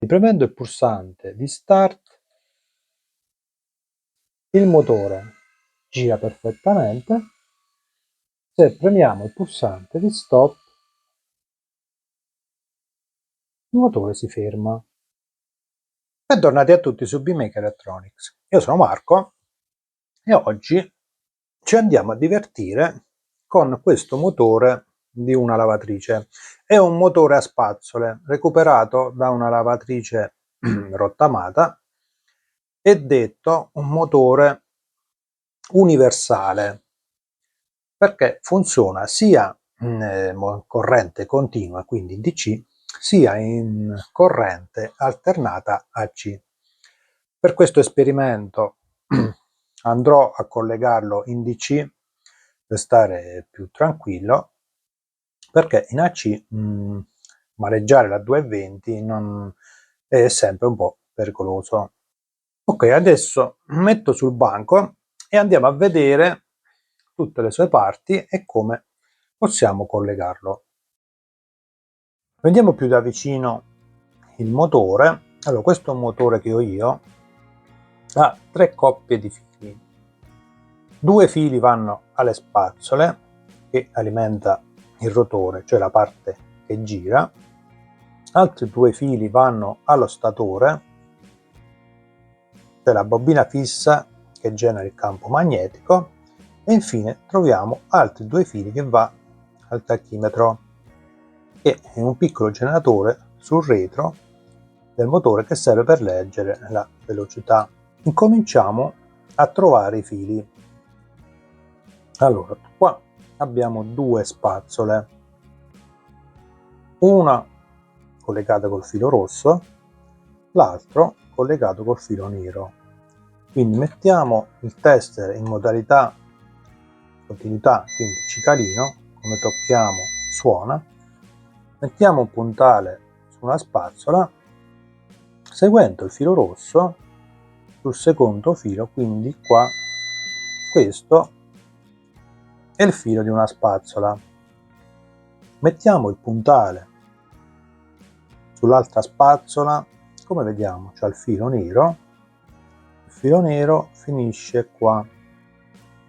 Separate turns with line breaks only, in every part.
Premendo il pulsante di start, il motore gira perfettamente. Se premiamo il pulsante di stop, il motore si ferma. Bentornati a tutti su BMake Electronics. Io sono Marco e oggi ci andiamo a divertire con questo motore di una lavatrice. È un motore a spazzole recuperato da una lavatrice rottamata e detto un motore universale perché funziona sia in corrente continua, quindi DC, sia in corrente alternata AC. Per questo esperimento andrò a collegarlo in DC per stare più tranquillo, perché in AC mareggiare la 220 non è sempre un po' pericoloso. Ok, adesso metto sul banco e andiamo a vedere tutte le sue parti e come possiamo collegarlo. Vediamo più da vicino il motore. Allora, questo è un motore che ho io, ha 3 coppie di fili. 2 fili vanno alle spazzole che alimenta il rotore, cioè la parte che gira. Altri 2 fili vanno allo statore, cioè la bobina fissa che genera il campo magnetico, e infine troviamo altri 2 fili che va al tachimetro, che è un piccolo generatore sul retro del motore che serve per leggere la velocità. Incominciamo a trovare i fili. Allora, qua abbiamo 2 spazzole, una collegata col filo rosso, l'altro collegato col filo nero. Quindi mettiamo il tester in modalità continuità, quindi cicalino, come tocchiamo suona, mettiamo un puntale su una spazzola, seguendo il filo rosso sul secondo filo, quindi qua questo è il filo di una spazzola. Mettiamo il puntale sull'altra spazzola, come vediamo c'è il filo nero finisce qua,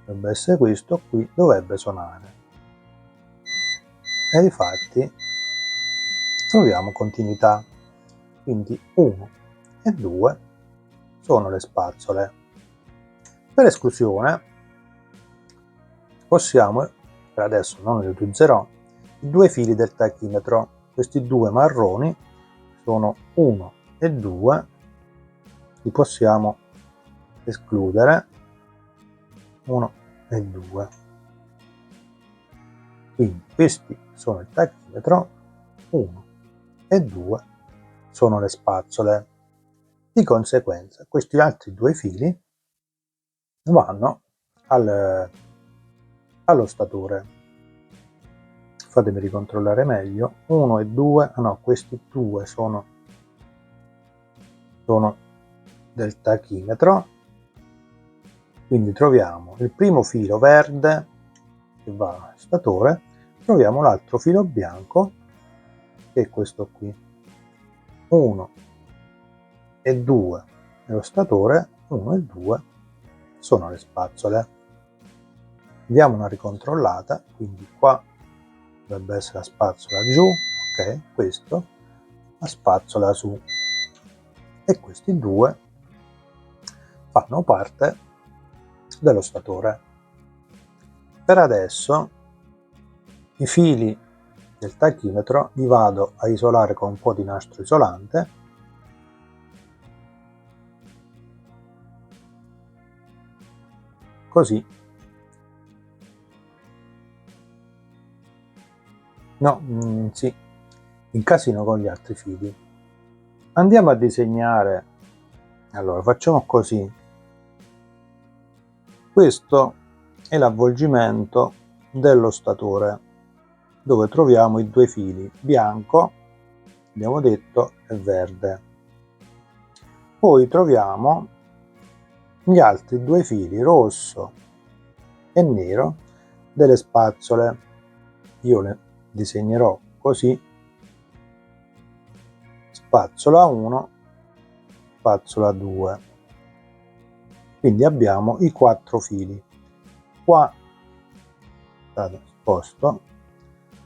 dovrebbe essere questo, qui dovrebbe suonare, e difatti troviamo continuità, quindi 1 e 2 sono le spazzole. Per esclusione possiamo, per adesso non li utilizzerò, i 2 fili del tachimetro. Questi 2 marroni sono 1 e 2, li possiamo escludere, 1 e 2. Quindi questi sono il tachimetro, 1 e 2 sono le spazzole. Di conseguenza questi altri 2 fili vanno allo statore. Fatemi ricontrollare meglio, 1 e 2, no, questi 2 sono del tachimetro, quindi troviamo il primo filo verde che va al statore, troviamo l'altro filo bianco che è questo qui, 1 e 2 è lo statore, 1 e 2 sono le spazzole. Diamo una ricontrollata, quindi qua dovrebbe essere la spazzola giù, ok, questo, la spazzola su, e questi 2 fanno parte dello statore. Per adesso i fili del tachimetro li vado a isolare con un po' di nastro isolante, così sì, incasino con gli altri fili. Andiamo a disegnare. Allora facciamo così, questo è l'avvolgimento dello statore dove troviamo i 2 fili bianco, abbiamo detto, e verde. Poi troviamo gli altri 2 fili rosso e nero delle spazzole. Io le disegnerò così, spazzola 1, spazzola 2. Quindi abbiamo i 4 fili. Qua stato esposto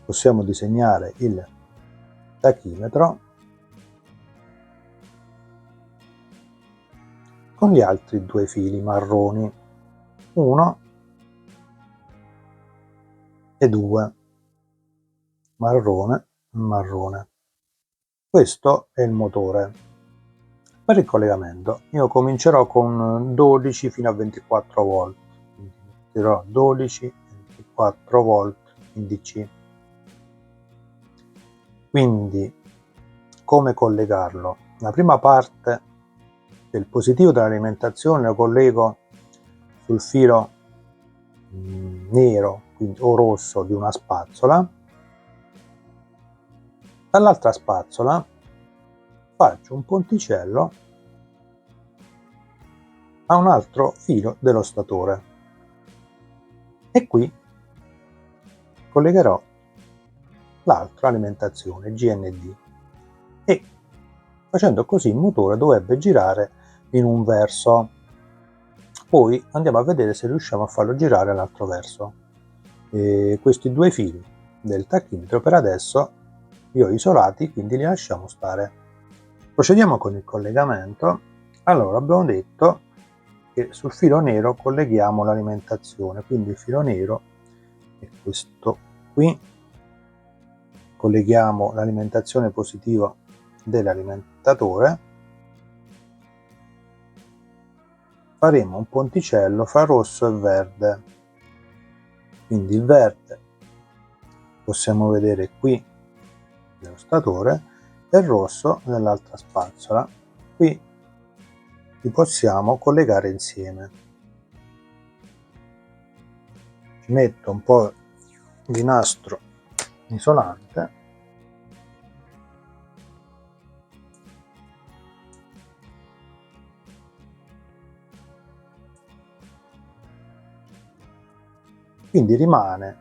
possiamo disegnare il tachimetro con gli altri 2 fili marroni, 1 e 2, marrone, marrone. Questo è il motore. Per il collegamento io comincerò con 12 fino a 24 volt, quindi metterò 12 24 volt in DC. Quindi come collegarlo? La prima parte del positivo dell'alimentazione lo collego sul filo nero o rosso di una spazzola. Dall'altra spazzola faccio un ponticello a un altro filo dello statore e qui collegherò l'altra alimentazione GND e facendo così il motore dovrebbe girare in un verso. Poi andiamo a vedere se riusciamo a farlo girare all'altro verso. Questi 2 fili del tachimetro per adesso li ho isolati, quindi li lasciamo stare. Procediamo con il collegamento. Allora, abbiamo detto che sul filo nero colleghiamo l'alimentazione, quindi il filo nero è questo qui. Colleghiamo l'alimentazione positiva dell'alimentatore. Faremo un ponticello fra rosso e verde. Quindi il verde possiamo vedere qui nello statore e il rosso nell'altra spazzola. Qui li possiamo collegare insieme. Ci metto un po' di nastro isolante quindi rimane,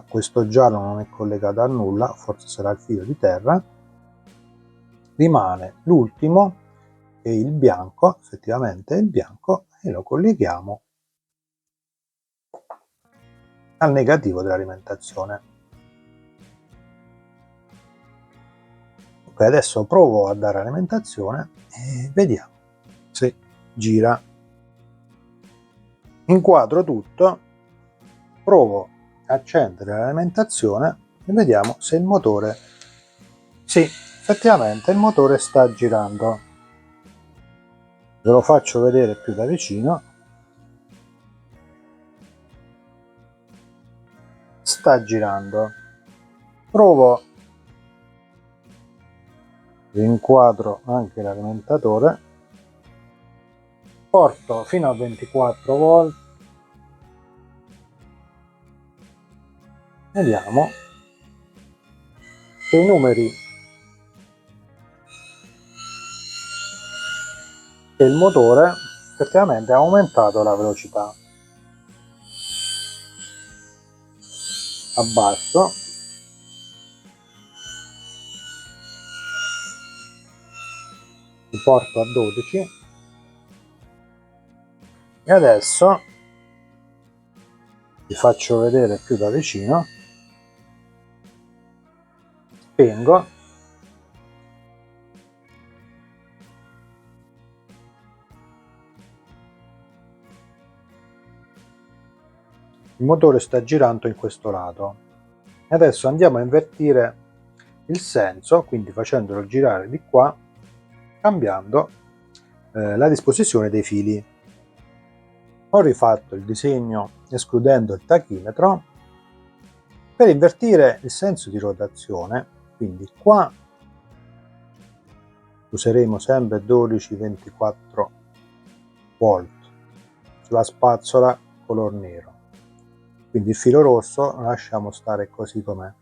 questo giallo non è collegato a nulla, forse sarà il filo di terra, rimane l'ultimo e il bianco, effettivamente è il bianco, e lo colleghiamo al negativo dell'alimentazione. Ok, adesso provo a dare alimentazione e vediamo se gira. Inquadro tutto, provo a accendere l'alimentazione e vediamo se il motore, sì, effettivamente il motore sta girando. Ve lo faccio vedere più da vicino. Sta girando. Provo, rinquadro anche l'alimentatore, porto fino a 24 volt, vediamo che i numeri, che il motore effettivamente ha aumentato la velocità. Abbasso, li porto a 12 e adesso vi faccio vedere più da vicino. Spengo, il motore sta girando in questo lato e adesso andiamo a invertire il senso, quindi facendolo girare di qua, cambiando la disposizione dei fili. Ho rifatto il disegno escludendo il tachimetro per invertire il senso di rotazione, quindi qua useremo sempre 12-24 volt sulla spazzola color nero, quindi il filo rosso lo lasciamo stare così com'è.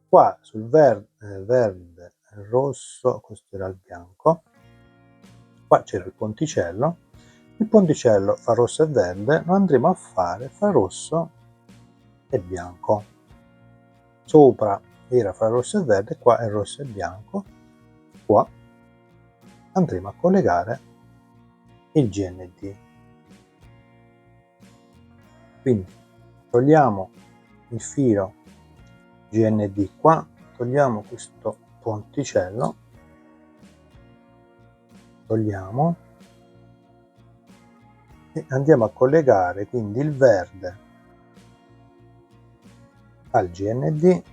Qua sul verde e rosso, questo era il bianco, qua c'era il ponticello fra rosso e verde lo andremo a fare fra rosso e bianco. Sopra era fra rosso e verde, qua è rosso e bianco, qua andremo a collegare il GND. Quindi togliamo il filo GND qua, togliamo questo ponticello, togliamo e andiamo a collegare quindi il verde al GND,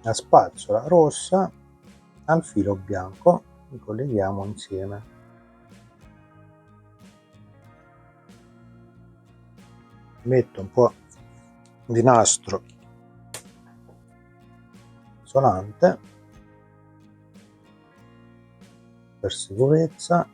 la spazzola rossa al filo bianco, li colleghiamo insieme. Metto un po' di nastro isolante per sicurezza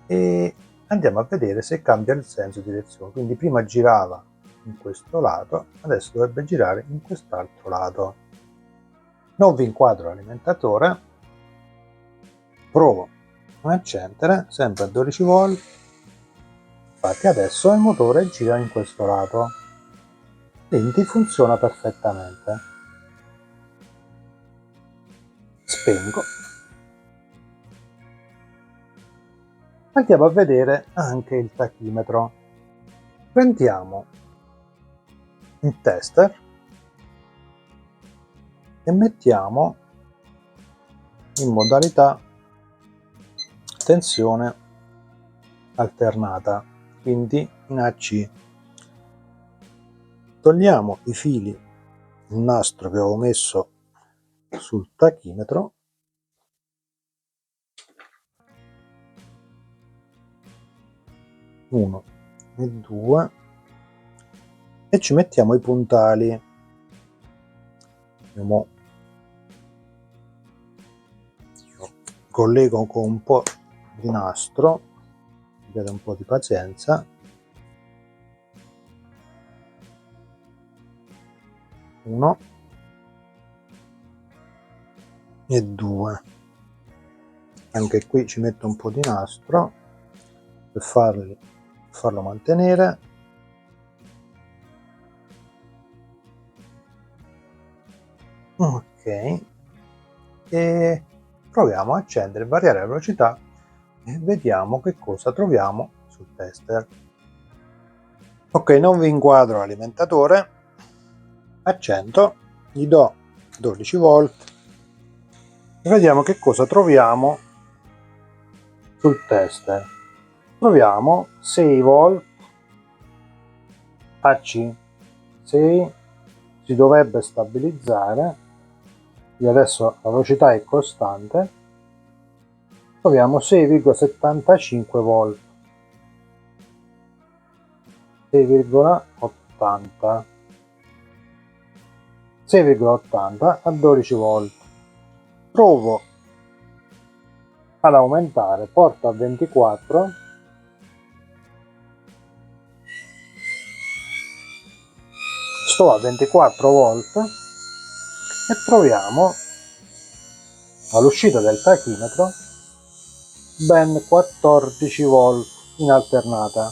e andiamo a vedere se cambia il senso di direzione. Quindi prima girava in questo lato, adesso dovrebbe girare in quest'altro lato. Non vi inquadro l'alimentatore, provo a accendere sempre a 12 volt. Infatti adesso il motore gira in questo lato, quindi funziona perfettamente. Spengo. Andiamo a vedere anche il tachimetro. Prendiamo il tester e mettiamo in modalità tensione alternata, quindi in AC. Togliamo i fili, il nastro che avevo messo sul tachimetro, uno e due, e ci mettiamo i puntali. Io collego con un po' di nastro, abbiate un po' di pazienza. Uno e due. Anche qui ci metto un po' di nastro per farlo mantenere. Ok, e proviamo a accendere, variare la velocità e vediamo che cosa troviamo sul tester. Ok, non vi inquadro l'alimentatore, accendo, gli do 12 volt e vediamo che cosa troviamo sul tester. Troviamo 6 volt AC, 6, si dovrebbe stabilizzare, e adesso la velocità è costante, troviamo 6,75 volt, 6,80, 6,80 a 12 volt. Provo ad aumentare, porto a 24, sto a 24 volt e troviamo all'uscita del tachimetro ben 14 volt in alternata.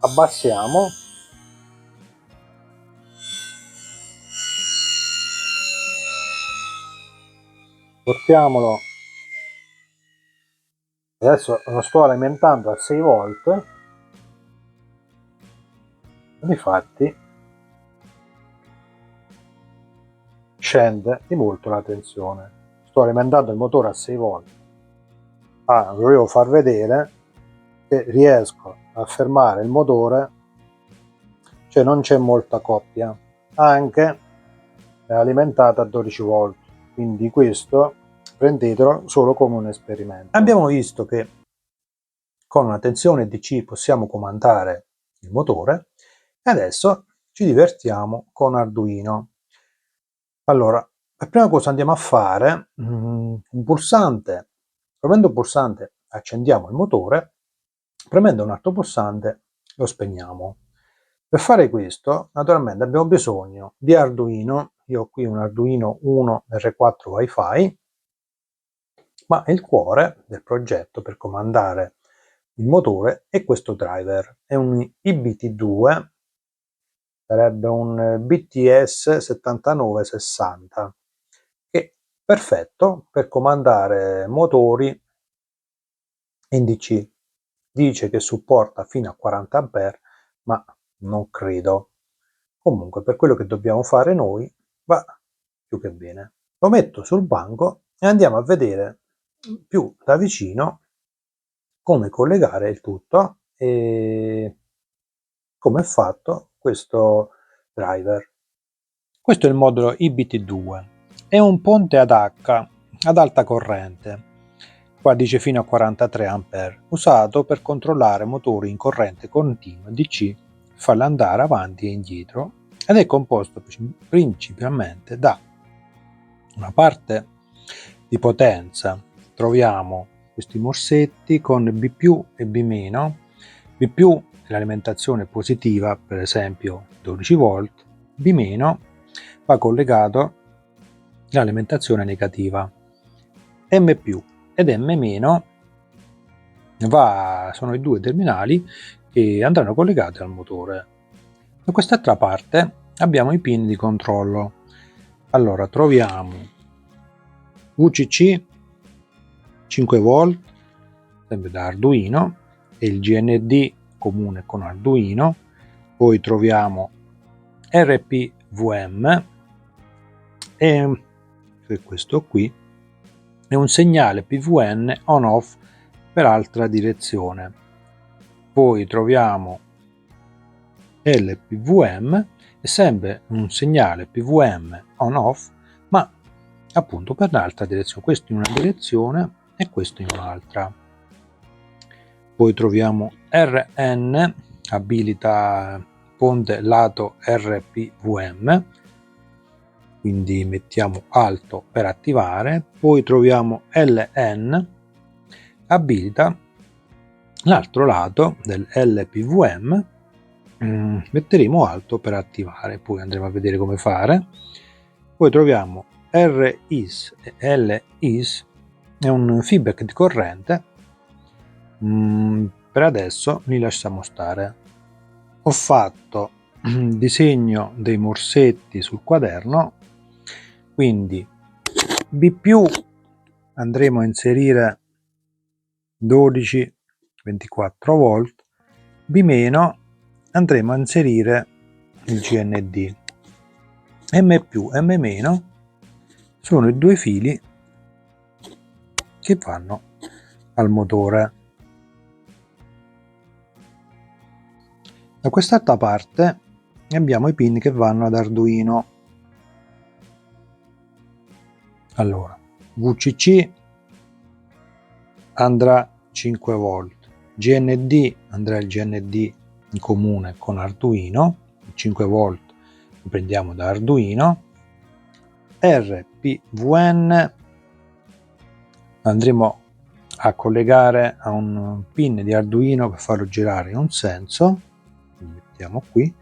Abbassiamo, portiamolo, adesso lo sto alimentando a 6 volt, difatti scende di molto la tensione. Sto alimentando il motore a 6 volt. Volevo far vedere che riesco a fermare il motore, cioè non c'è molta coppia, anche è alimentata a 12 volt, quindi questo prendetelo solo come un esperimento. Abbiamo visto che con una tensione DC possiamo comandare il motore e adesso ci divertiamo con Arduino. Allora, la prima cosa andiamo a fare un pulsante, premendo un pulsante accendiamo il motore, premendo un altro pulsante lo spegniamo. Per fare questo naturalmente abbiamo bisogno di Arduino, io ho qui un Arduino Uno R4 Wi-Fi, ma il cuore del progetto per comandare il motore è questo driver, è un IBT2, sarebbe un BTS 7960, che è perfetto per comandare motori in DC. Dice che supporta fino a 40 ampere, ma non credo. Comunque, per quello che dobbiamo fare noi, va più che bene. Lo metto sul banco e andiamo a vedere più da vicino come collegare il tutto e come è fatto questo driver. Questo è il modulo IBT2, è un ponte ad H ad alta corrente, qua dice fino a 43 A, usato per controllare motori in corrente continua DC, farli andare avanti e indietro, ed è composto principalmente da una parte di potenza. Troviamo questi morsetti con B+ e B-. B+ è l'alimentazione positiva, per esempio 12 volt, B- va collegato l'alimentazione negativa. M+ ed M- sono i due terminali che andranno collegati al motore. Da quest'altra parte abbiamo i pin di controllo. Allora troviamo VCC 5 volt, sempre da Arduino, e il GND comune con Arduino. Poi troviamo RPVM, e questo qui è un segnale PVN on-off per altra direzione. Poi troviamo LPVM, è sempre un segnale PVM on-off, ma appunto per l'altra direzione, questo in una direzione e questo in un'altra. Poi troviamo RN, abilita ponte lato RPVM, quindi mettiamo alto per attivare. Poi troviamo LN, abilita l'altro lato del LPVM, metteremo alto per attivare, poi andremo a vedere come fare. Poi troviamo RIS e LIS, è un feedback di corrente. Per adesso li lasciamo stare. Ho fatto il disegno dei morsetti sul quaderno, quindi B+ andremo a inserire 12-24 volt, B- andremo a inserire il GND, M+ e M- sono i due fili che vanno al motore. Da quest'altra parte abbiamo i pin che vanno ad Arduino. Allora, VCC andrà 5 volt, GND andrà il GND in comune con Arduino, 5 volt lo prendiamo da Arduino. RPVN andremo a collegare a un pin di Arduino per farlo girare in un senso, mettiamo qui.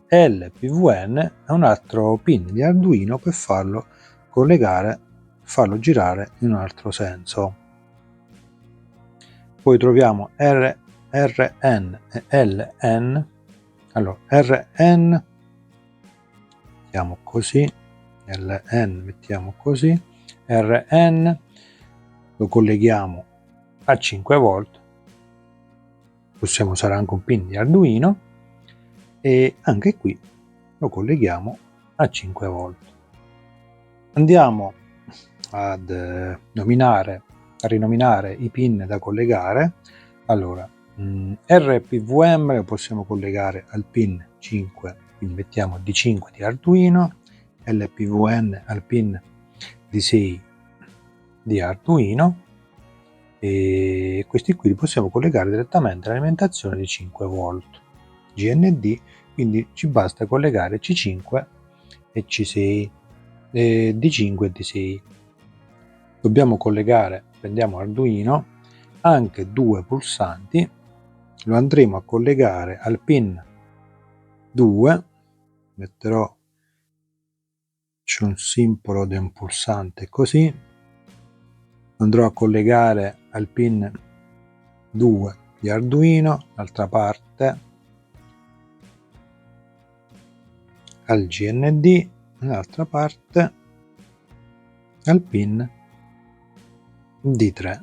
LPVN è un altro pin di Arduino per farlo girare in un altro senso. Poi troviamo RN e LN. Allora RN mettiamo così, LN mettiamo così, RN lo colleghiamo a 5 volt, possiamo usare anche un pin di Arduino, e anche qui lo colleghiamo a 5 volt. Andiamo ad rinominare i pin da collegare. Allora, RPVM lo possiamo collegare al pin 5, quindi mettiamo D5 di Arduino, LPVN al pin D6 di Arduino, e questi qui li possiamo collegare direttamente all'alimentazione di 5 volt GND, quindi ci basta collegare C5 e C6, D5 e D6. Dobbiamo collegare, prendiamo Arduino, anche due pulsanti, lo andremo a collegare al pin 2, metterò c'è un simbolo di un pulsante così, andrò a collegare al pin 2 di Arduino, l'altra parte al GND, l'altra parte al pin D3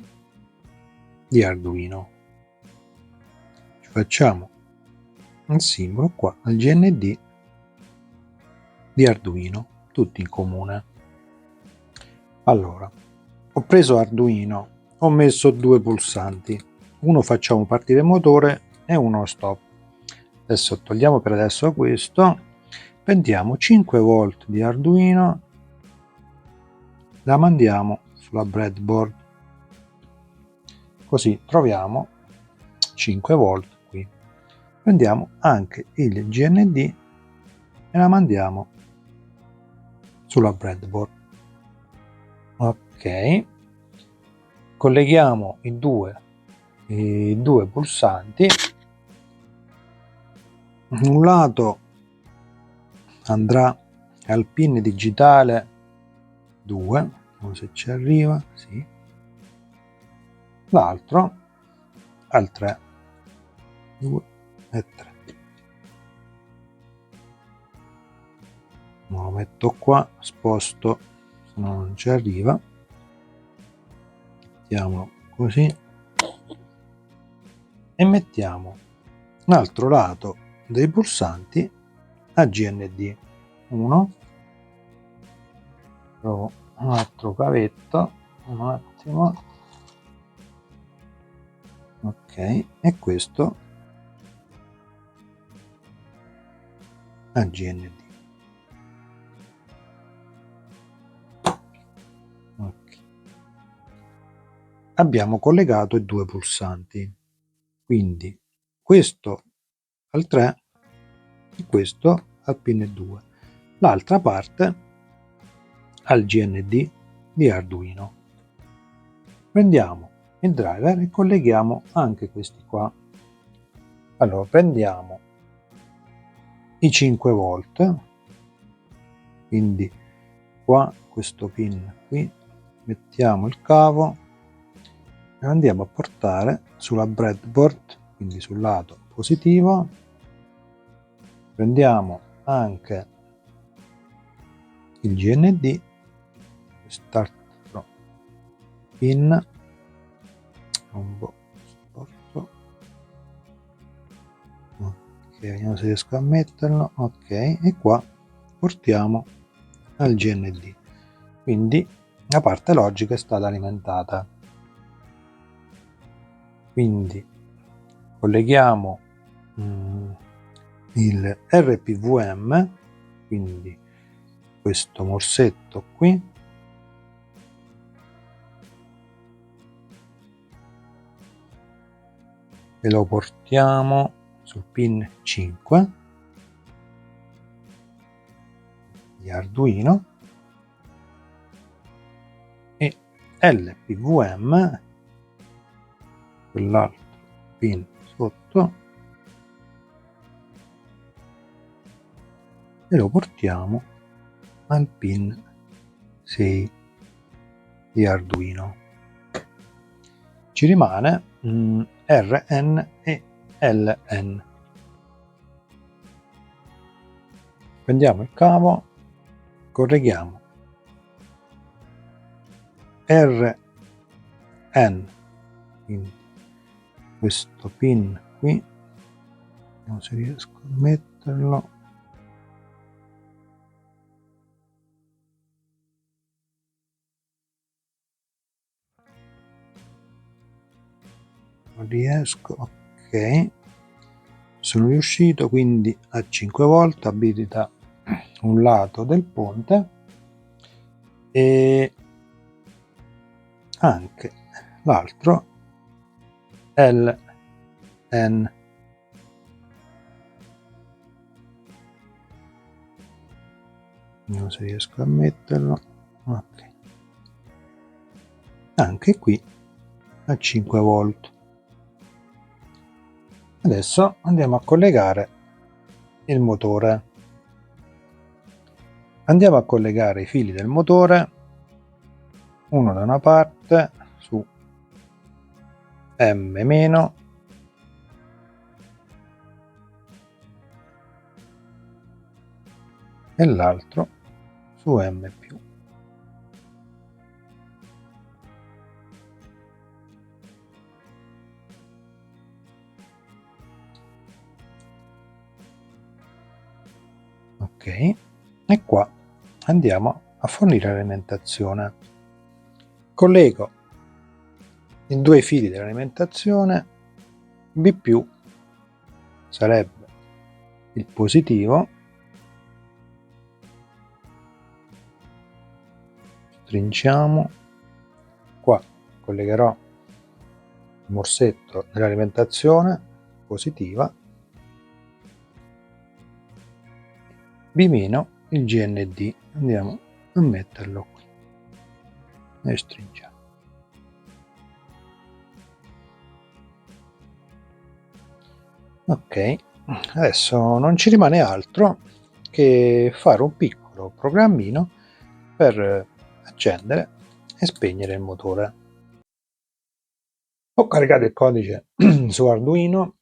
di Arduino. Ci facciamo il simbolo qua al GND di Arduino, tutti in comune. Allora, ho preso Arduino, ho messo due pulsanti, uno facciamo partire il motore e uno stop. Adesso togliamo per adesso questo, prendiamo 5 volt di Arduino, la mandiamo sulla breadboard, così troviamo 5 volt qui. Prendiamo anche il GND e la mandiamo sulla breadboard. Ok, colleghiamo i due pulsanti. Un lato andrà al pin digitale 2, vediamo se ci arriva, sì. L'altro al 3, 2 e 3. Lo metto qua, sposto, se no non ci arriva. Mettiamolo così e mettiamo l'altro lato dei pulsanti a GND. Uno, trovo un altro cavetto, un attimo, ok, e questo a GND. Okay. Abbiamo collegato i due pulsanti, quindi questo al 3 e questo al pin 2, l'altra parte al GND di Arduino. Prendiamo il driver e colleghiamo anche questi qua. Allora prendiamo i 5 volt, quindi qua questo pin qui, mettiamo il cavo e andiamo a portare sulla breadboard, quindi sul lato positivo. Prendiamo anche il GND, quest'altro pin un po' sporco, ok, vediamo se riesco a metterlo, ok, e qua portiamo al GND, quindi la parte logica è stata alimentata. Quindi colleghiamo il RPVM, quindi questo morsetto qui, e lo portiamo sul pin 5 di Arduino, e LPVM, quell'altro pin sotto, e lo portiamo al pin 6 di Arduino. Ci rimane RN e LN. Prendiamo il cavo, colleghiamo RN, quindi questo pin qui, vediamo se riesco a metterlo, non riesco, ok, sono riuscito, quindi a 5 volt abilita un lato del ponte e anche l'altro LN. Vediamo se riesco a metterlo, ok, anche qui a 5 volt. Adesso andiamo a collegare il motore. Andiamo a collegare i fili del motore, uno da una parte M meno, e l'altro su M più. Ok, e qua andiamo a fornire l'alimentazione. Collego i due fili dell'alimentazione. B più sarebbe il positivo, stringiamo, qua collegherò il morsetto dell'alimentazione positiva, B meno il GND, andiamo a metterlo qui e stringiamo. Ok, adesso non ci rimane altro che fare un piccolo programmino per accendere e spegnere il motore. Ho caricato il codice su Arduino,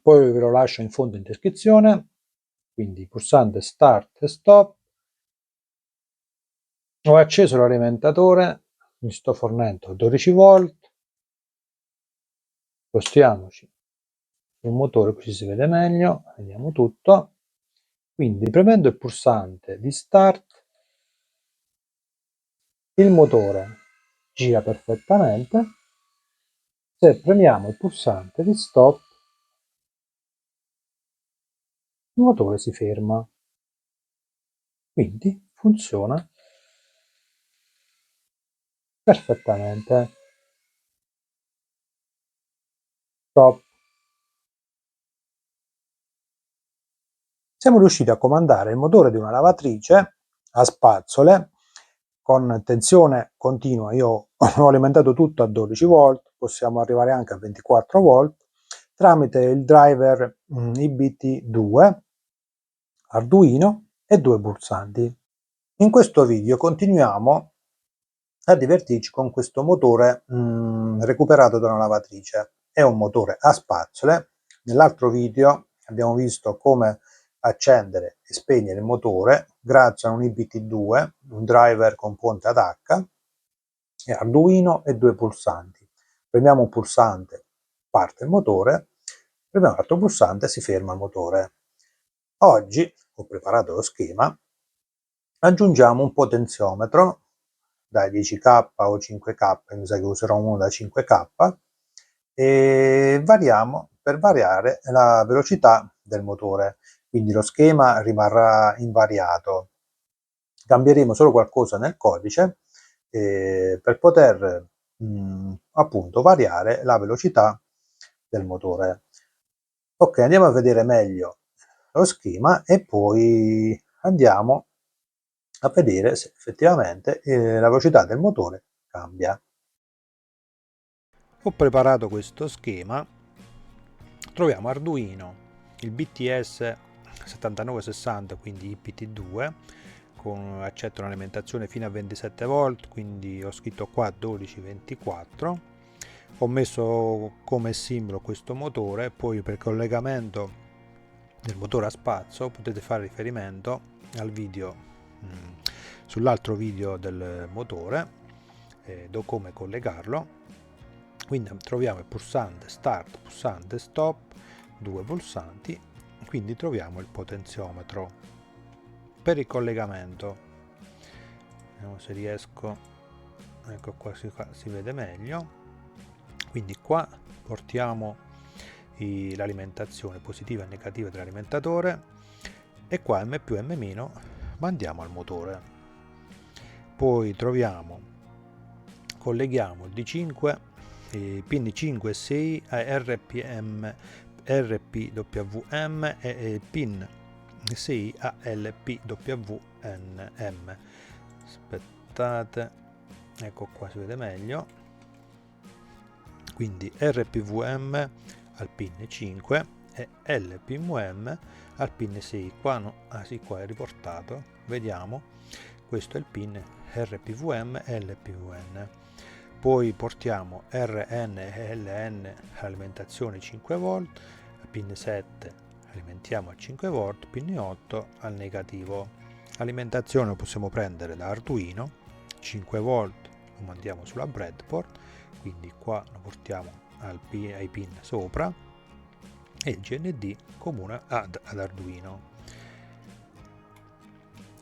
poi ve lo lascio in fondo in descrizione, quindi pulsante start e stop. Ho acceso l'alimentatore, mi sto fornendo 12 volt, spostiamoci sul motore così si vede meglio, vediamo tutto. Quindi premendo il pulsante di start, il motore gira perfettamente. Se premiamo il pulsante di stop, il motore si ferma. Quindi funziona perfettamente. Stop. Siamo riusciti a comandare il motore di una lavatrice a spazzole con tensione continua. Io ho alimentato tutto a 12 volt, possiamo arrivare anche a 24 volt tramite il driver IBT2, Arduino e due pulsanti. In questo video continuiamo a divertirci con questo motore recuperato da una lavatrice. È un motore a spazzole. Nell'altro video abbiamo visto come accendere e spegnere il motore grazie a un IBT2, un driver con ponte ad H, e Arduino e due pulsanti. Premiamo un pulsante, parte il motore, premiamo l'altro pulsante e si ferma il motore. Oggi ho preparato lo schema, aggiungiamo un potenziometro da 10k o 5k, mi sa che userò uno da 5k, e variamo per variare la velocità del motore, quindi lo schema rimarrà invariato. Cambieremo solo qualcosa nel codice per poter appunto variare la velocità del motore. Ok, andiamo a vedere meglio lo schema e poi andiamo a vedere se effettivamente la velocità del motore cambia. Ho preparato questo schema. Troviamo Arduino, il BTS 7960, quindi IPT2, con accetto un'alimentazione fino a 27 volt, quindi ho scritto qua 1224. Ho messo come simbolo questo motore, poi per collegamento del motore a spazio potete fare riferimento al video sull'altro video del motore come collegarlo. Quindi troviamo il pulsante start, pulsante stop, due pulsanti, quindi troviamo il potenziometro. Per il collegamento, vediamo se riesco, ecco qua si vede meglio, quindi qua portiamo l'alimentazione positiva e negativa dell'alimentatore e qua M più M meno mandiamo al motore. Poi colleghiamo il D5, pin 5 e 6 a RPWM e pin 6 a LPWNM. Aspettate, ecco qua si vede meglio. Quindi RPWM al pin 5 e LPWM al pin 6. Qua no, sì, qua è riportato, vediamo, questo è il pin RPWM e LPWN. poi portiamo RN e LN alimentazione 5 volt, pin 7 alimentiamo a 5 volt, pin 8 al negativo. Alimentazione possiamo prendere da Arduino, 5 volt lo mandiamo sulla breadboard, quindi qua lo portiamo ai pin sopra e il GND comune ad Arduino.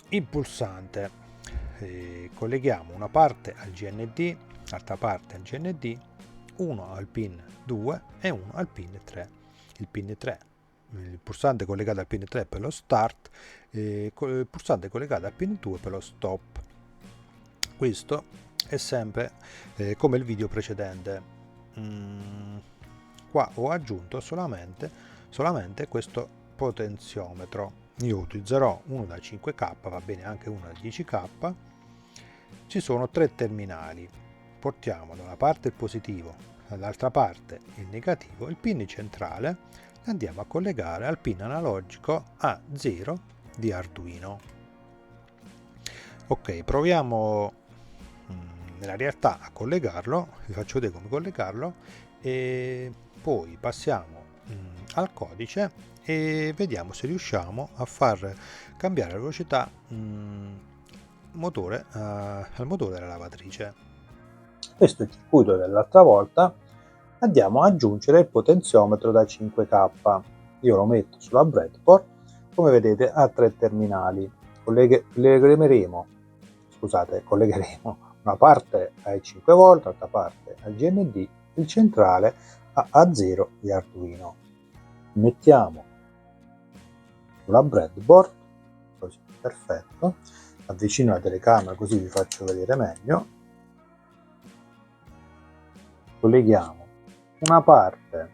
Il pulsante, colleghiamo una parte al GND, l'altra parte al GND, uno al pin 2 e uno al pin 3. Il pin 3, il pulsante collegato al pin 3 per lo start, il pulsante collegato al pin 2 per lo stop. Questo è sempre come il video precedente. Qua ho aggiunto solamente questo potenziometro. Io utilizzerò uno da 5K, va bene anche uno da 10K. Ci sono 3 terminali. Portiamo da una parte il positivo, dall'altra parte il negativo, il pin centrale e andiamo a collegare al pin analogico A0 di Arduino. Ok, proviamo nella realtà a collegarlo, vi faccio vedere come collegarlo e poi passiamo al codice e vediamo se riusciamo a far cambiare la velocità motore al motore della lavatrice. Questo è il circuito dell'altra volta. Andiamo ad aggiungere il potenziometro da 5K. Io lo metto sulla breadboard, come vedete ha 3 terminali. Collegheremo una parte ai 5 volt, l'altra parte al GND, il centrale a A0 di Arduino. Mettiamo sulla breadboard, così, perfetto. Avvicino la telecamera così vi faccio vedere meglio. Colleghiamo una parte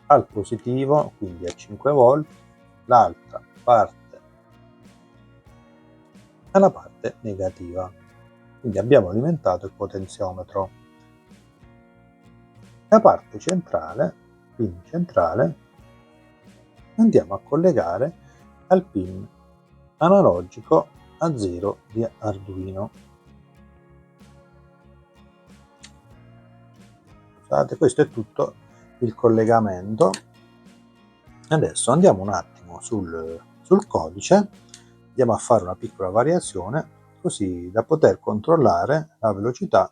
al positivo, quindi a 5 volt, l'altra parte alla parte negativa. Quindi abbiamo alimentato il potenziometro. La parte centrale, pin centrale, andiamo a collegare al pin analogico A0 di Arduino. Scusate, questo è tutto il collegamento. Adesso andiamo un attimo sul codice, andiamo a fare una piccola variazione così da poter controllare la velocità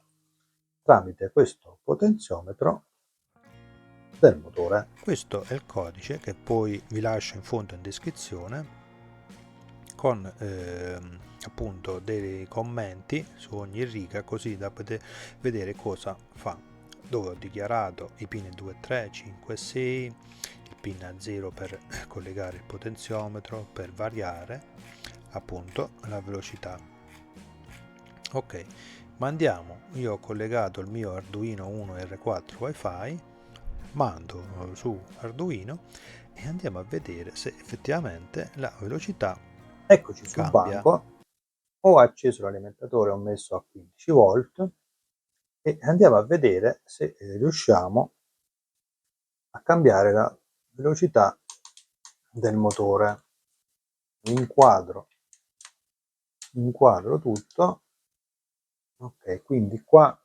tramite questo potenziometro del motore. Questo è il codice che poi vi lascio in fondo in descrizione con appunto dei commenti su ogni riga così da poter vedere cosa fa, dove ho dichiarato i pin 2, 3, 5 e 6, il pin a 0 per collegare il potenziometro, per variare appunto la velocità. Ok, ma andiamo, io ho collegato il mio Arduino 1 R4 Wi-Fi, mando su Arduino e andiamo a vedere se effettivamente la velocità eccoci sul banco. Ho acceso l'alimentatore, ho messo a 15 volt e andiamo a vedere se riusciamo a cambiare la velocità del motore. Inquadro tutto. Ok, quindi qua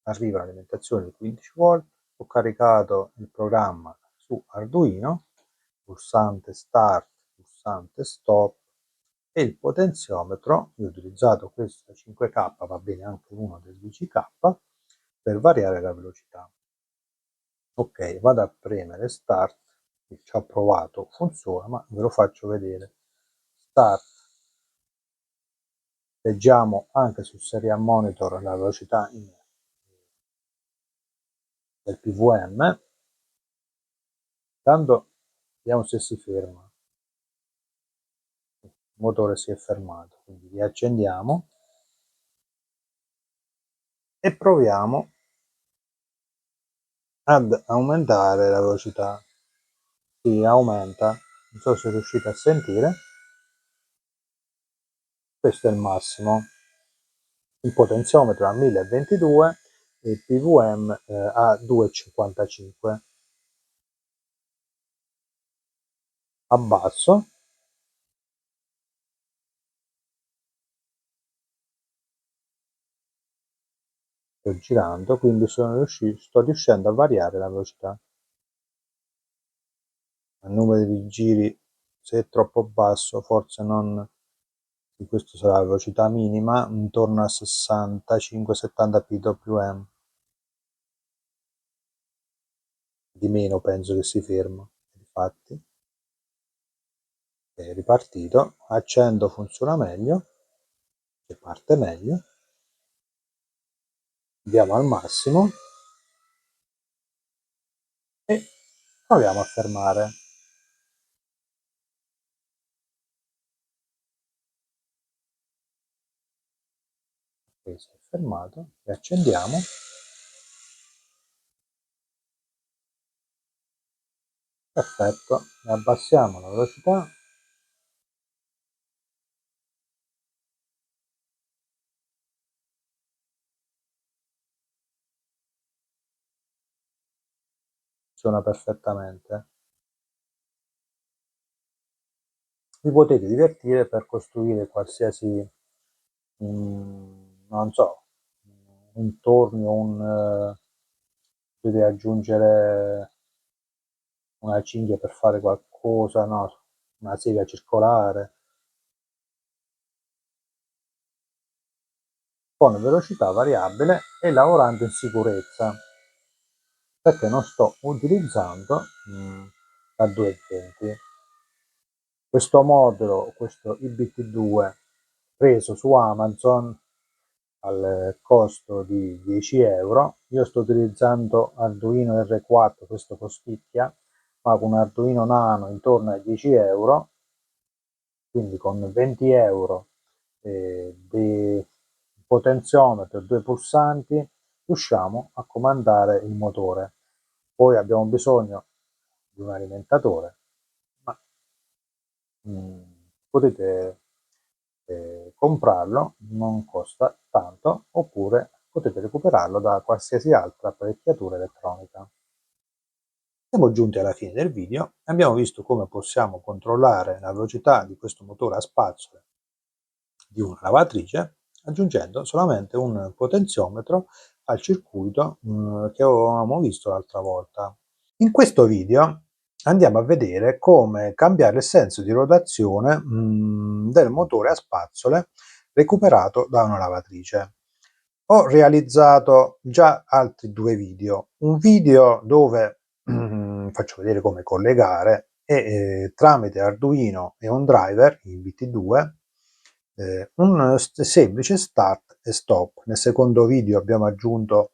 arriva l'alimentazione di 15 volt, ho caricato il programma su Arduino, pulsante start, pulsante stop e il potenziometro, io ho utilizzato questo da 5K, va bene anche uno del 10K, per variare la velocità. Ok, vado a premere start, ci ho provato, funziona, ma ve lo faccio vedere. Start. Leggiamo anche sul serial monitor la velocità del PWM, tanto vediamo se si ferma. Il motore si è fermato, quindi riaccendiamo e proviamo ad aumentare la velocità. Si aumenta, non so se riuscite a sentire, questo è il massimo. Il potenziometro a 1022 e il PWM a 2,55. Abbasso. sto girando, quindi sto riuscendo a variare la velocità. Il numero di giri, se è troppo basso, forse non, questo sarà la velocità minima, intorno a 65-70 pwm. Di meno penso che si ferma, infatti. È ripartito, accendo, funziona meglio, e parte meglio. Andiamo al massimo e proviamo a fermare. Ok, si è fermato, riaccendiamo. Perfetto, ne abbassiamo la velocità. Funziona perfettamente. Vi potete divertire per costruire qualsiasi, non so, un tornio, potete aggiungere una cinghia per fare qualcosa, no, una sega circolare, con velocità variabile e lavorando in sicurezza, perché non sto utilizzando la 220. Questo modulo, questo IBT2 preso su Amazon al costo di 10 euro, io sto utilizzando Arduino R4, questo costicchia, ma con Arduino Nano intorno ai 10 euro, quindi con 20 euro di potenziometro e due pulsanti riusciamo a comandare il motore. Poi abbiamo bisogno di un alimentatore, ma potete comprarlo, non costa tanto, oppure potete recuperarlo da qualsiasi altra apparecchiatura elettronica. Siamo giunti alla fine del video e abbiamo visto come possiamo controllare la velocità di questo motore a spazzole di una lavatrice aggiungendo solamente un potenziometro al circuito che avevamo visto l'altra volta. In questo video andiamo a vedere come cambiare il senso di rotazione del motore a spazzole recuperato da una lavatrice. Ho realizzato già altri due video, un video dove faccio vedere come collegare e tramite Arduino e un driver, il BT2, un semplice start e stop. Nel secondo video abbiamo aggiunto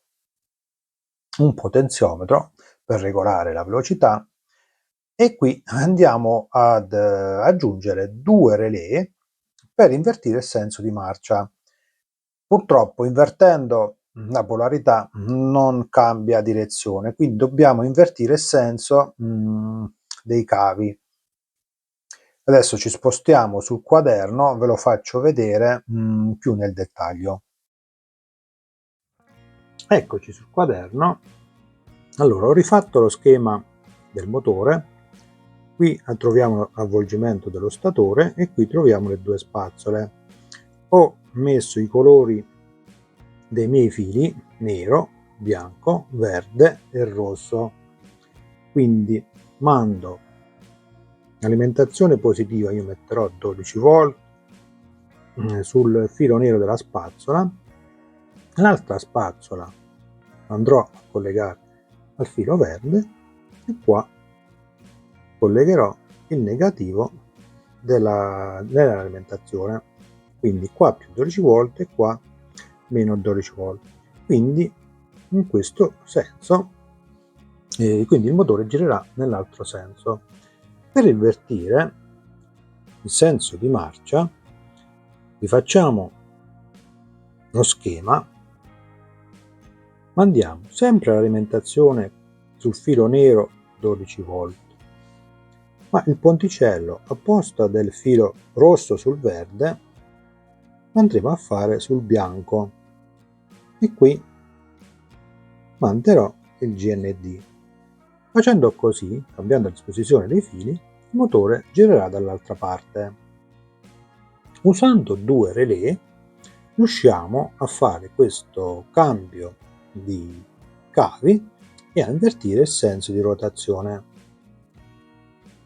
un potenziometro per regolare la velocità e qui andiamo ad aggiungere due relè per invertire il senso di marcia. Purtroppo invertendo la polarità non cambia direzione, quindi dobbiamo invertire il senso dei cavi. Adesso ci spostiamo sul quaderno, ve lo faccio vedere più nel dettaglio. Eccoci sul quaderno. Allora, ho rifatto lo schema del motore, qui troviamo l'avvolgimento dello statore e qui troviamo le due spazzole. Ho messo i colori dei miei fili, nero, bianco, verde e rosso, quindi mando alimentazione positiva, io metterò 12 volt sul filo nero della spazzola, l'altra spazzola andrò a collegare al filo verde e qua collegherò il negativo dell'alimentazione, quindi qua più 12 volt e qua meno 12 volt, quindi in questo senso, quindi il motore girerà nell'altro senso. Per invertire il senso di marcia rifacciamo lo schema, mandiamo sempre l'alimentazione sul filo nero 12 volt, ma il ponticello a posto del filo rosso sul verde andremo a fare sul bianco e qui manderò il GND. Facendo così, cambiando la disposizione dei fili, il motore girerà dall'altra parte. Usando due relè riusciamo a fare questo cambio di cavi e a invertire il senso di rotazione.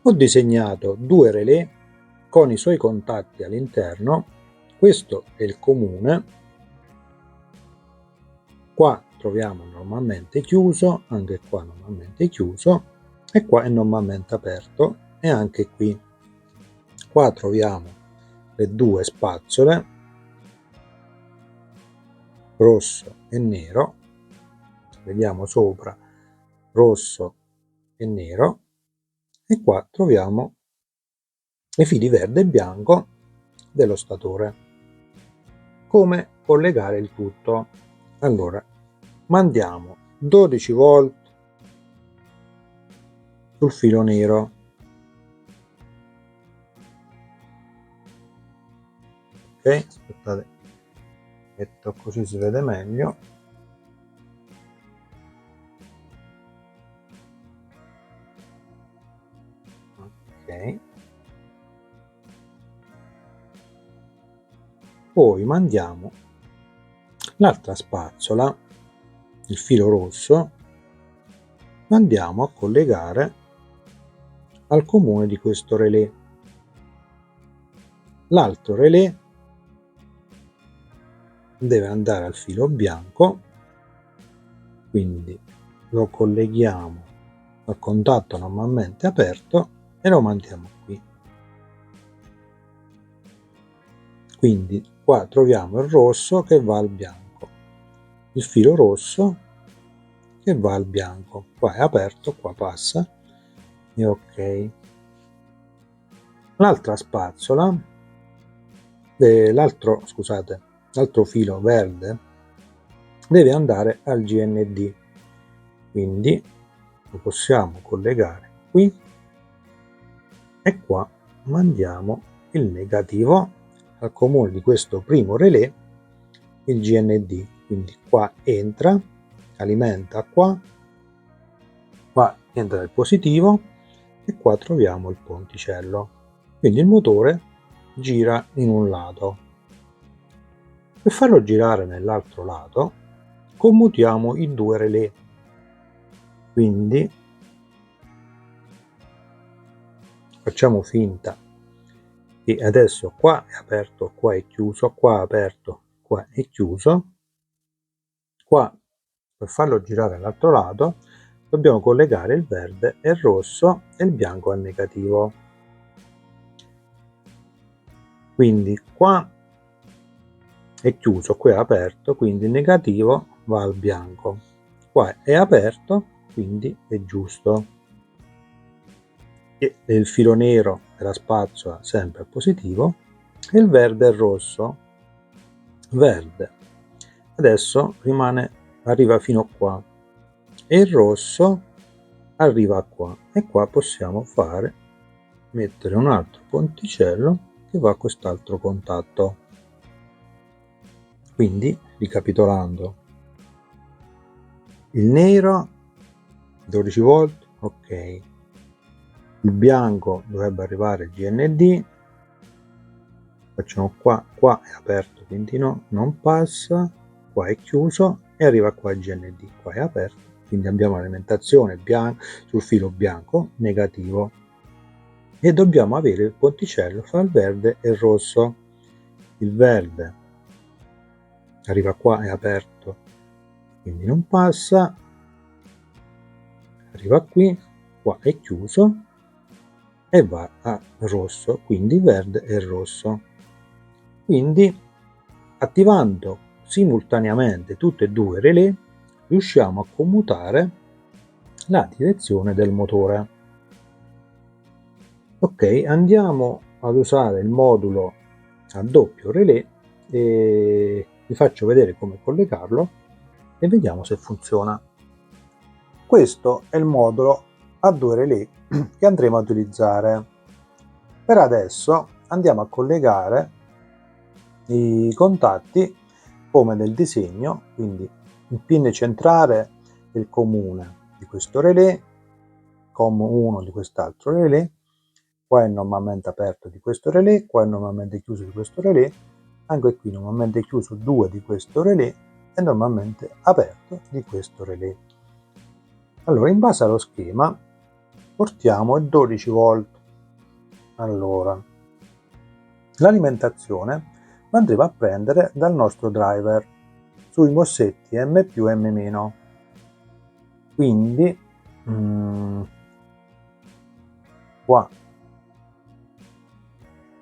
Ho disegnato 2 relè con i suoi contatti all'interno. Questo è il comune, qua troviamo normalmente chiuso, anche qua normalmente chiuso, e qua è normalmente aperto, e anche qui. Qua troviamo le 2 spazzole, rosso e nero, vediamo sopra rosso e nero, e qua troviamo i fili verde e bianco dello statore. Come collegare il tutto? Allora, mandiamo 12 volt sul filo nero, ok? Aspettate, metto così si vede meglio. Ok, poi mandiamo l'altra spazzola, il filo rosso, lo andiamo a collegare al comune di questo relè. L'altro relè deve andare al filo bianco, quindi lo colleghiamo al contatto normalmente aperto e lo mandiamo qui. Quindi qua troviamo il rosso che va al bianco, il filo rosso che va al bianco, qua è aperto, qua passa, e ok. L'altra spazzola, l'altro filo verde deve andare al GND, quindi lo possiamo collegare qui, e qua mandiamo il negativo al comune di questo primo relè, il GND, quindi qua entra, alimenta qua entra il positivo, e qua troviamo il ponticello, quindi il motore gira in un lato. Per farlo girare nell'altro lato commutiamo i 2 relè, quindi facciamo finta che adesso qua è aperto, qua è chiuso, qua è aperto, qua è chiuso. Qua, per farlo girare all'altro lato, dobbiamo collegare il verde e il rosso e il bianco al negativo. Quindi qua è chiuso, qui è aperto, quindi il negativo va al bianco. Qua è aperto, quindi è giusto. E il filo nero della spazzola sempre al positivo, e il verde e il rosso. Verde adesso arriva fino qua, e il rosso arriva qua, e qua possiamo mettere un altro ponticello che va a quest'altro contatto. Quindi, ricapitolando, il nero 12 volt, ok, il bianco dovrebbe arrivare GND, facciamo qua è aperto, quindi no, non passa, qua è chiuso e arriva qua il GND, qua è aperto, quindi abbiamo alimentazione sul filo bianco negativo, e dobbiamo avere il ponticello fra il verde e il rosso. Il verde arriva qua, è aperto, quindi non passa, arriva qui, qua è chiuso e va a rosso, quindi verde e rosso. Quindi, attivando simultaneamente tutte e 2 i relè, riusciamo a commutare la direzione del motore. Ok, andiamo ad usare il modulo a doppio relè e vi faccio vedere come collegarlo e vediamo se funziona. Questo è il modulo a 2 relè che andremo a utilizzare. Per adesso andiamo a collegare i contatti come nel disegno, quindi il pin centrale è il comune di questo relè, COM1 di quest'altro relè, qua è normalmente aperto di questo relè, qua è normalmente chiuso di questo relè, Anche qui normalmente chiuso 2 di questo relè e normalmente aperto di questo relè. Allora, in base allo schema portiamo il 12 volt. Allora, l'alimentazione lo andremo a prendere dal nostro driver sui mossetti M più M meno. Quindi qua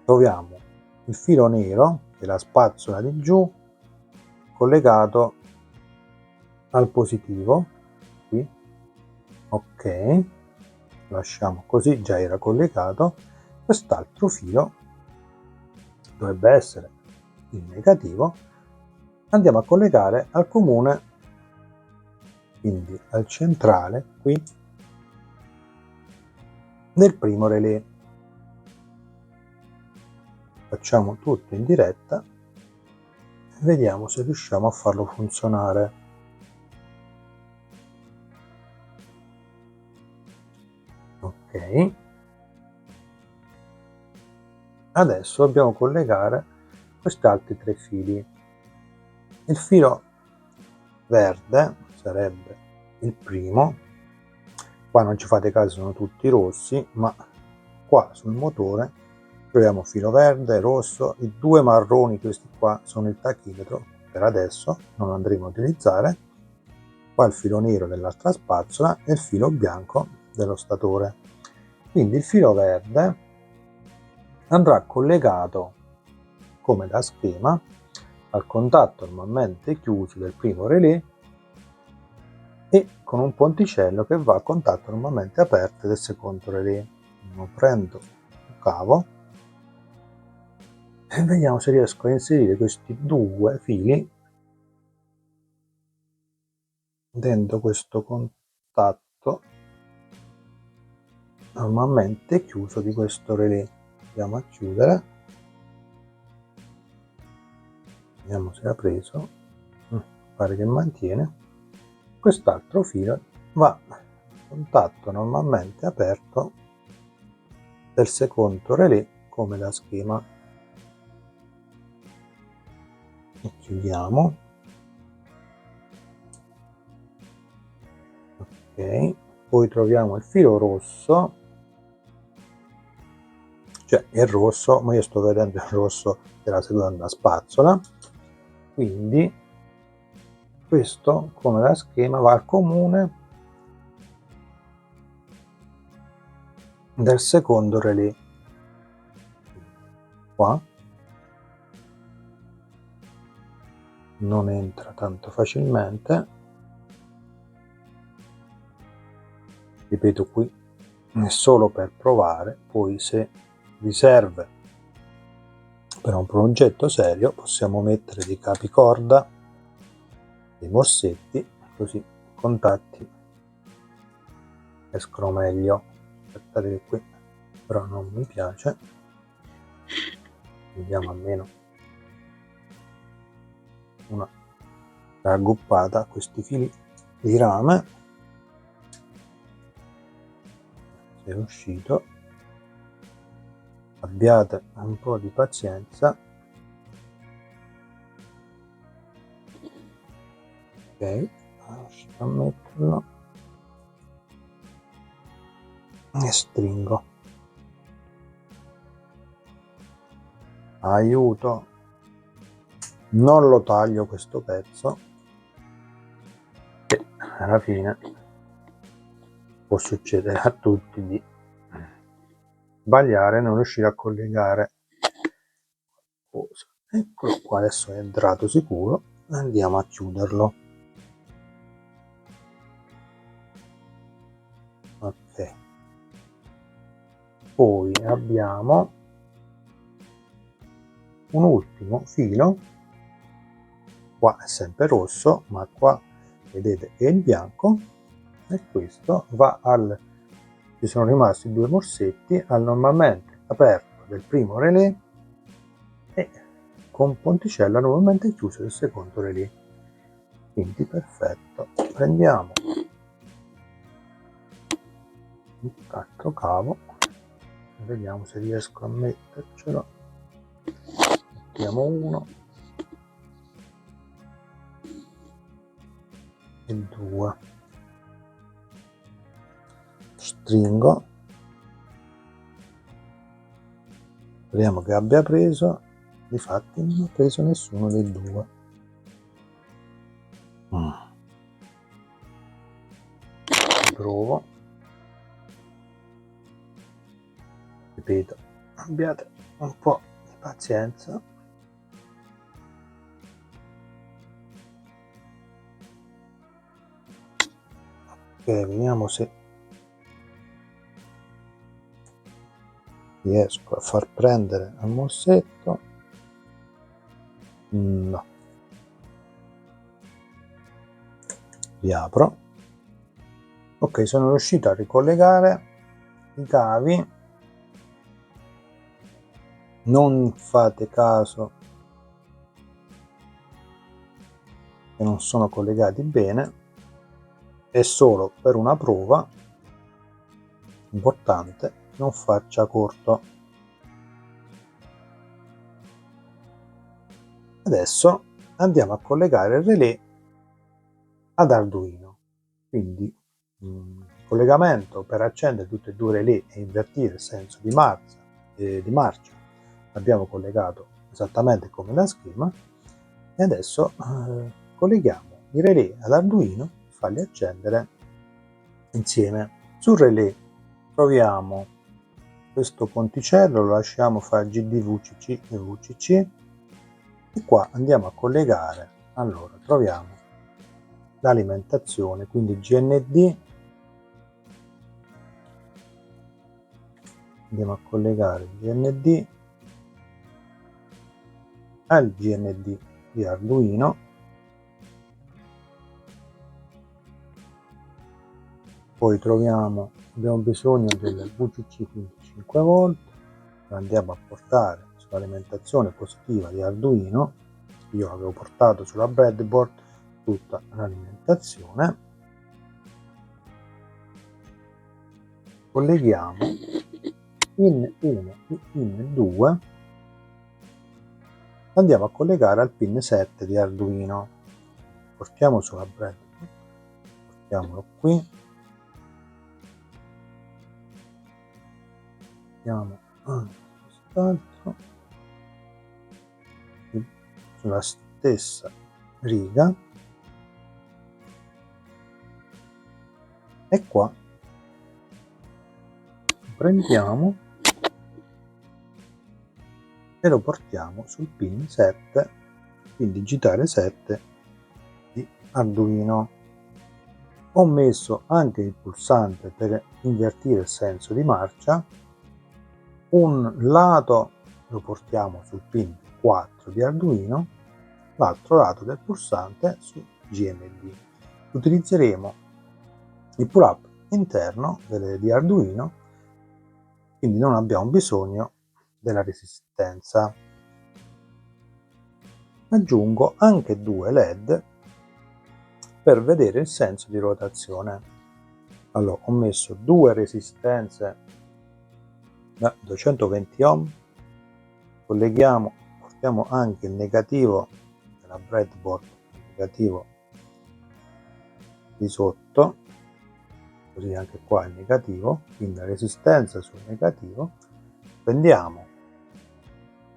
troviamo il filo nero, che è la spazzola di giù, collegato al positivo, qui, ok, lasciamo così, già era collegato. Quest'altro filo dovrebbe essere il negativo, andiamo a collegare al comune, quindi al centrale qui del primo relè. Facciamo tutto in diretta e vediamo se riusciamo a farlo funzionare. Ok, adesso dobbiamo collegare questi altri 3 fili. Il filo verde sarebbe il primo, qua non ci fate caso, sono tutti rossi, ma qua sul motore troviamo filo verde, rosso, i 2 marroni, questi qua sono il tachimetro, per adesso non lo andremo a utilizzare, qua il filo nero dell'altra spazzola e il filo bianco dello statore. Quindi il filo verde andrà collegato come da schema al contatto normalmente chiuso del primo relè e con un ponticello che va al contatto normalmente aperto del secondo relè. Lo prendo un cavo e vediamo se riesco a inserire questi 2 fili dentro questo contatto normalmente chiuso di questo relè. Andiamo a chiudere, vediamo se ha preso, pare che mantiene. Quest'altro filo va a contatto normalmente aperto del secondo relè come da schema e chiudiamo. Ok, poi troviamo il filo rosso, cioè il rosso, ma io sto vedendo il rosso della seconda spazzola, quindi questo come da schema va al comune del secondo relè. Qua non entra tanto facilmente, ripeto, qui è solo per provare, poi se vi serve per un progetto serio possiamo mettere dei capicorda, dei mossetti, così i contatti escono meglio. Aspettate che qui però non mi piace, vediamo almeno una ragguppata a questi fili di rame. Se è uscito, abbiate un po' di pazienza. Ok, riuscito a metterlo e stringo. Aiuto, non lo taglio questo pezzo, che alla fine può succedere a tutti di sbagliare e non riuscire a collegare cosa. Eccolo qua, adesso è entrato sicuro, andiamo a chiuderlo. Ok, poi abbiamo un ultimo filo, qua è sempre rosso, ma qua vedete che è il bianco, e questo va al, ci sono rimasti 2 morsetti al normalmente aperto del primo relè e con ponticella normalmente chiuso del secondo relè. Quindi perfetto, prendiamo l'altro cavo, vediamo se riesco a mettercelo. mettiamo 1 e 2, stringo, speriamo che abbia preso. Difatti non ho preso nessuno dei due. Provo, ripeto, abbiate un po' di pazienza. Ok, vediamo se riesco a far prendere al morsetto. No, riapro. Ok, sono riuscito a ricollegare i cavi. Non fate caso che non sono collegati bene, è solo per una prova, importante non faccia corto. Adesso andiamo a collegare il relè ad Arduino, quindi collegamento per accendere tutte e due i relè e invertire il senso di marcia abbiamo collegato esattamente come da schema, e adesso colleghiamo i relè ad Arduino e farli accendere insieme. Sul relè troviamo questo ponticello, lo lasciamo fare GD VCC e VCC, e qua andiamo a collegare. Allora troviamo l'alimentazione, quindi GND, andiamo a collegare il GND al GND di Arduino, poi abbiamo bisogno del VCC, quindi 5 volt, lo andiamo a portare sull'alimentazione positiva di Arduino. Io l'avevo portato sulla breadboard tutta l'alimentazione, colleghiamo pin 1 e pin 2, andiamo a collegare al pin 7 di Arduino, portiamo sulla breadboard, portiamolo qui, andiamo anche quest'altro sulla stessa riga, e qua prendiamo e lo portiamo sul pin 7, pin digitale 7 di Arduino. Ho messo anche il pulsante per invertire il senso di marcia, un lato lo portiamo sul pin 4 di Arduino, l'altro lato del pulsante su GND. Utilizzeremo il pull-up interno di Arduino, quindi non abbiamo bisogno della resistenza. Aggiungo anche 2 LED per vedere il senso di rotazione. Allora, ho messo 2 resistenze da 220 ohm, colleghiamo, portiamo anche il negativo della breadboard, il negativo di sotto, così anche qua il negativo, quindi la resistenza sul negativo, prendiamo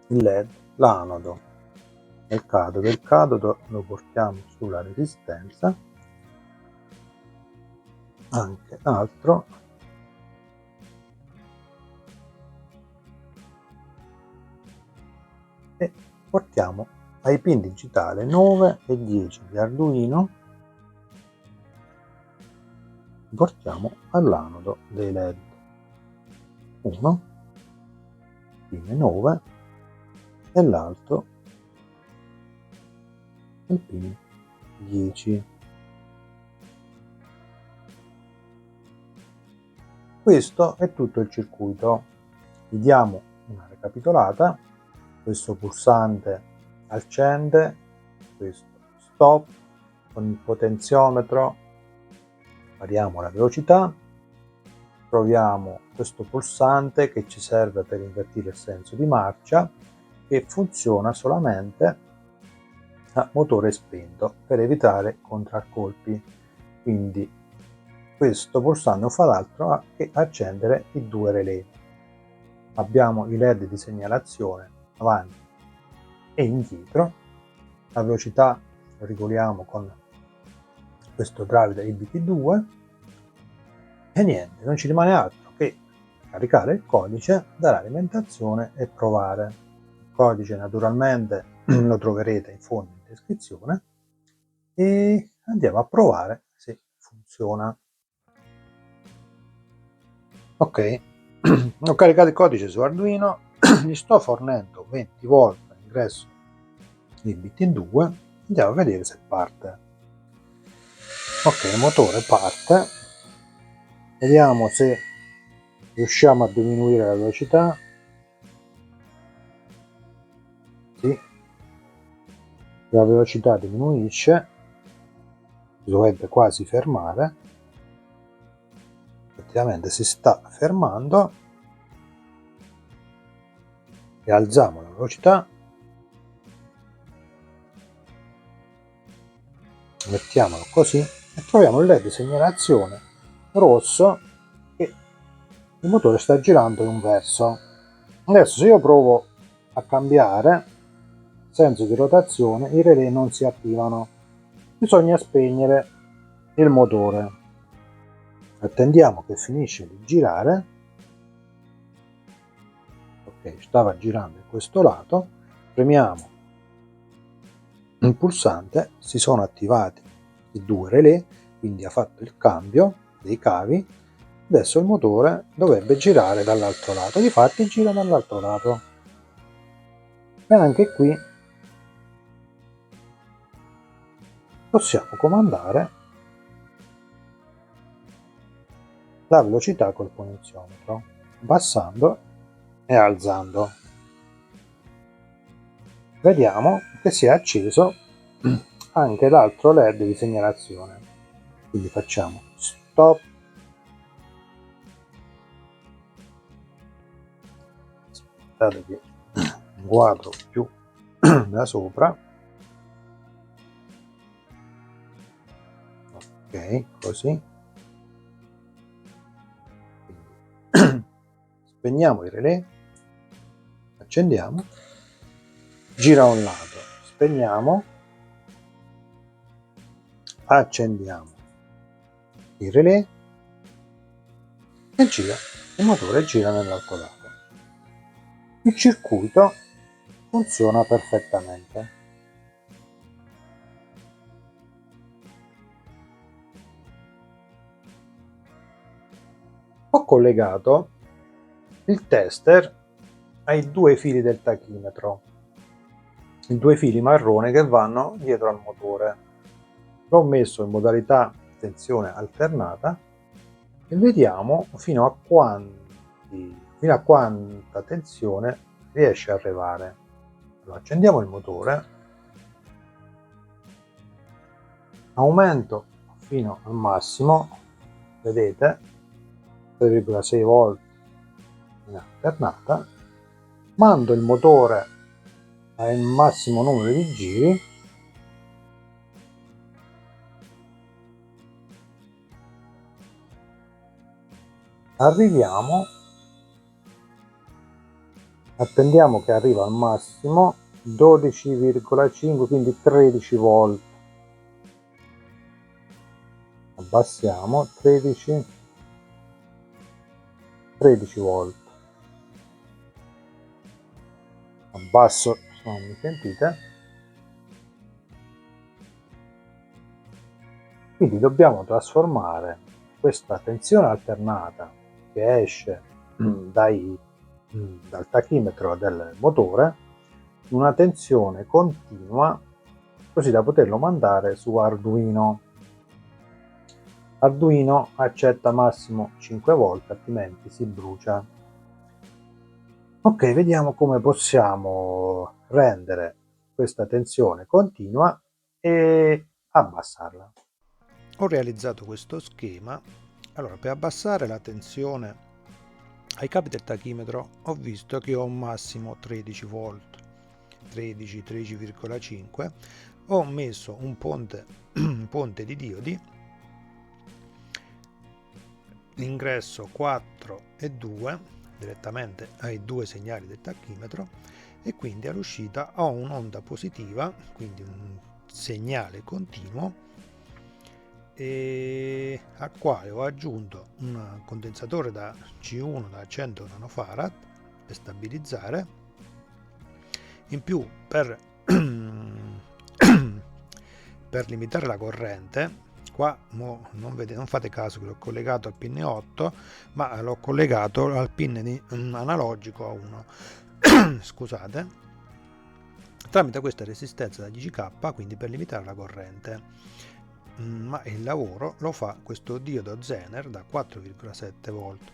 il LED, l'anodo e il catodo lo portiamo sulla resistenza, anche l'altro, e portiamo ai pin digitale 9 e 10 di Arduino, portiamo all'anodo dei LED, uno pin 9 e l'altro il pin 10. Questo è tutto il circuito. Vi diamo una ricapitolata: questo pulsante accende, questo stop, con il potenziometro variamo la velocità, troviamo questo pulsante che ci serve per invertire il senso di marcia, che funziona solamente a motore spento per evitare contraccolpi, quindi questo pulsante non fa altro che accendere i due relè. Abbiamo i LED di segnalazione avanti e indietro, la velocità lo regoliamo con questo drive IBT2 e niente, non ci rimane altro che caricare il codice, dare alimentazione e provare. Il codice naturalmente lo troverete in fondo in descrizione e andiamo a provare se funziona. Ok, ho caricato il codice su Arduino, gli sto fornendo 20 volt all'ingresso di BT2, andiamo a vedere se parte. Ok, il motore parte, vediamo se riusciamo a diminuire la velocità. Sì, la velocità diminuisce, si dovrebbe quasi fermare, effettivamente si sta fermando, e alziamo la velocità, mettiamolo così e troviamo il LED segnalazione rosso che il motore sta girando in un verso. Adesso se io provo a cambiare senso di rotazione, i relè non si attivano, bisogna spegnere il motore, attendiamo che finisce di girare. Ok, stava girando in questo lato, premiamo il pulsante, si sono attivati i due relè, quindi ha fatto il cambio dei cavi. Adesso il motore dovrebbe girare dall'altro lato, difatti gira dall'altro lato e anche qui possiamo comandare la velocità col potenziometro, abbassando e alzando. Vediamo che si è acceso anche l'altro LED di segnalazione, quindi facciamo stop, aspettate che inquadro più da sopra, ok, così, spegniamo i relè, accendiamo, gira un lato, spegniamo, accendiamo il relè e gira, il motore gira nell'altro lato. Il circuito funziona perfettamente. Ho collegato il tester ai due fili del tachimetro, i due fili marrone che vanno dietro al motore. L'ho messo in modalità tensione alternata e vediamo fino a quanta tensione riesce a arrivare. Allora, accendiamo il motore, aumento fino al massimo, vedete, 3,6 volt in alternata, mando il motore al massimo numero di giri, arriviamo, attendiamo che arriva al massimo 12,5, quindi 13 volt, abbassiamo 13 volt, abbasso, non mi sentite, quindi dobbiamo trasformare questa tensione alternata che esce dal tachimetro del motore in una tensione continua, così da poterlo mandare su Arduino. Arduino accetta massimo 5 volt, altrimenti si brucia. Ok, vediamo come possiamo rendere questa tensione continua e abbassarla. Ho realizzato questo schema. Allora, per abbassare la tensione ai capi del tachimetro ho visto che ho un massimo 13 volt. 13, 13,5. Ho messo un ponte di diodi, l'ingresso 4 e 2 direttamente ai due segnali del tachimetro, e quindi all'uscita ho un'onda positiva, quindi un segnale continuo, e al quale ho aggiunto un condensatore da C1 da 100 nanofarad per stabilizzare. In più, per limitare la corrente, qua non fate caso che l'ho collegato al pin 8, ma l'ho collegato al pin analogico a 1 scusate, tramite questa resistenza da 10k, quindi per limitare la corrente. Ma il lavoro lo fa questo diodo Zener da 4,7 volt,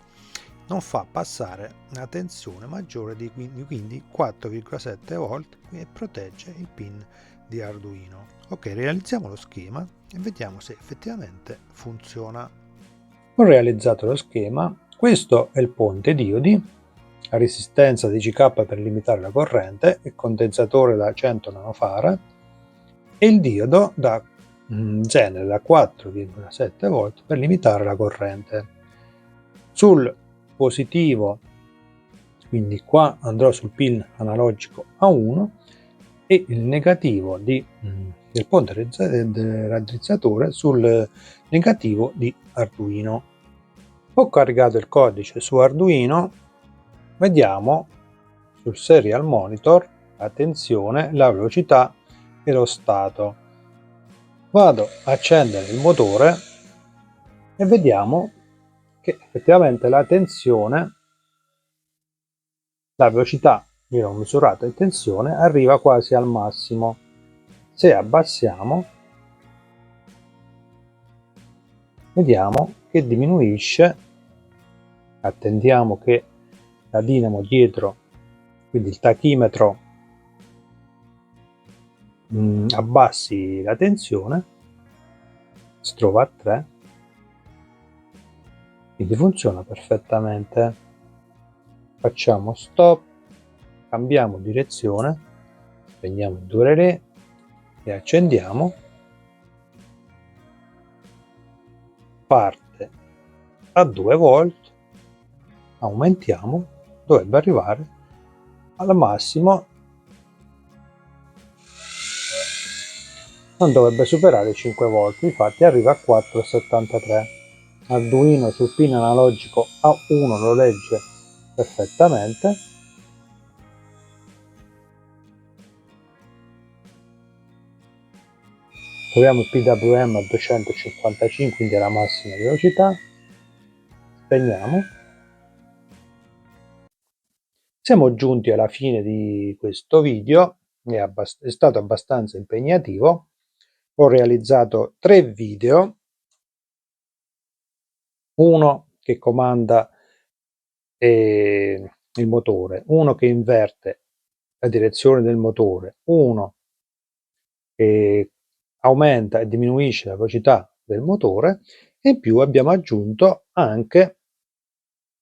non fa passare una tensione maggiore di quindi 4,7 volt, e protegge il pin di Arduino. Ok, realizziamo lo schema e vediamo se effettivamente funziona. Ho realizzato lo schema. Questo è il ponte diodi, la resistenza 10k per limitare la corrente, il condensatore da 100 nanofarad e il diodo da Zener da 4,7 volt per limitare la corrente. Sul positivo, quindi qua andrò sul pin analogico A1, e il negativo del ponte raddrizzatore sul negativo di Arduino. Ho caricato il codice su Arduino, vediamo sul serial monitor la tensione, la velocità e lo stato. Vado a accendere il motore e vediamo che effettivamente la tensione, la velocità, io ho misurato in tensione, arriva quasi al massimo. Se abbassiamo, vediamo che diminuisce. Attendiamo che la dinamo dietro, quindi il tachimetro, abbassi la tensione, si trova a 3, quindi funziona perfettamente. Facciamo stop, cambiamo direzione, spegniamo il due relè e accendiamo. Parte a 2 volt, aumentiamo, dovrebbe arrivare al massimo, non dovrebbe superare 5 volt, infatti arriva a 4,73. Arduino sul pin analogico A1 lo legge perfettamente. Troviamo il PWM a 255, quindi alla massima velocità. Spegniamo. Siamo giunti alla fine di questo video, è stato abbastanza impegnativo. Ho realizzato 3 video, uno che comanda il motore, uno che inverte la direzione del motore, uno che aumenta e diminuisce la velocità del motore, e in più abbiamo aggiunto anche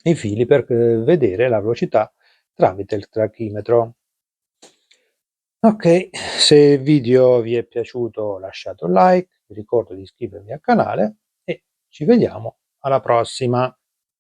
i fili per vedere la velocità tramite il tachimetro. Ok, se il video vi è piaciuto lasciate un like, vi ricordo di iscrivervi al canale e ci vediamo alla prossima.